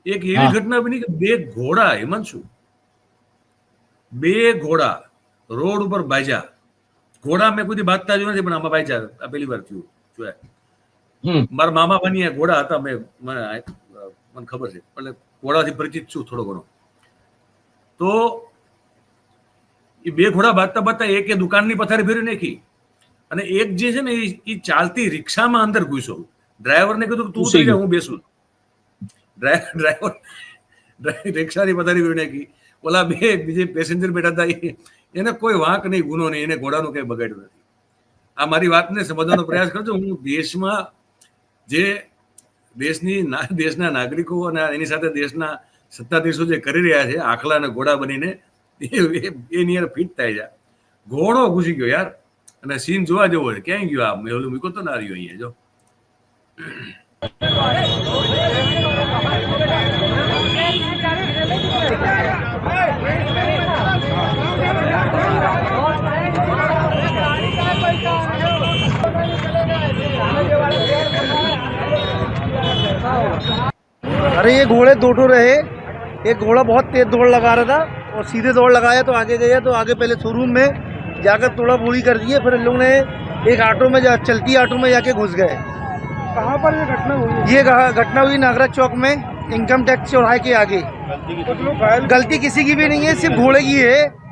એક એવી हाँ ઘટના બની કે બે ઘોડા હિમાંશુ, બે ઘોડા રોડ ઉપર બાજ્યા. ઘોડા મેં કોઈ દી બાજતા જોયું નથી, પણ આમાં બાજ્યા. આ પહેલી વાર થયું જોયા. મારા મામા બની ઘોડા હતા, મને ખબર છે, એટલે ઘોડાથી પરિચિત છું થોડો ઘણો. તો એ બે ઘોડા બાજતા બાજતા એક દુકાનની પથારી ફેરવી નાખી, અને એક જે છે ને એ ચાલતી રિક્ષામાં અંદર ઘૂસ્યો. ડ્રાઈવરને કીધું કે તું घुसे ઉતરી જા, गयो હું બેસું. ડ્રાઈવર રિક્ષાની પથારી ફેરવી નાખી. ઓલા બે બીજે પેસેન્જર બેઠા હતા, એને કોઈ વાંક નહીં, ગુનો નહીં, એને ઘોડાનું કઈ બગાડ્યું નથી. આ મારી વાતને સમજવાનો પ્રયાસ કરજો. હું દેશમાં જે દેશના નાગરિકો અને એની સાથે દેશના સત્તાધીશો જે કરી રહ્યા છે આખલા અને ઘોડા બનીને, એ નિયર ફિટ થાય છે. ઘોડો ઘૂસી ગયો યાર, અને સીન જોવા જેવો છે. ક્યાંય ગયો આ મેં ઓલું મૂકો તો ના રહ્યો અહીંયા જો. अरे ये घोड़े दो ठो रहे। एक घोड़ा बहुत तेज दौड़ लगा रहा था और सीधे दौड़ लगाया तो आगे गया, तो आगे पहले शोरूम में जाकर थोड़ा पूरी कर दिए, फिर इन लोगों ने एक ऑटो में चलती ऑटो में जाके घुस गए। कहाँ पर ये घटना हुई? ये घटना हुई नागराज चौक में, इनकम टैक्स चौराहे के आगे। कुछ लोग घायल? गलती किसी की भी नहीं है, सिर्फ घोड़े की है।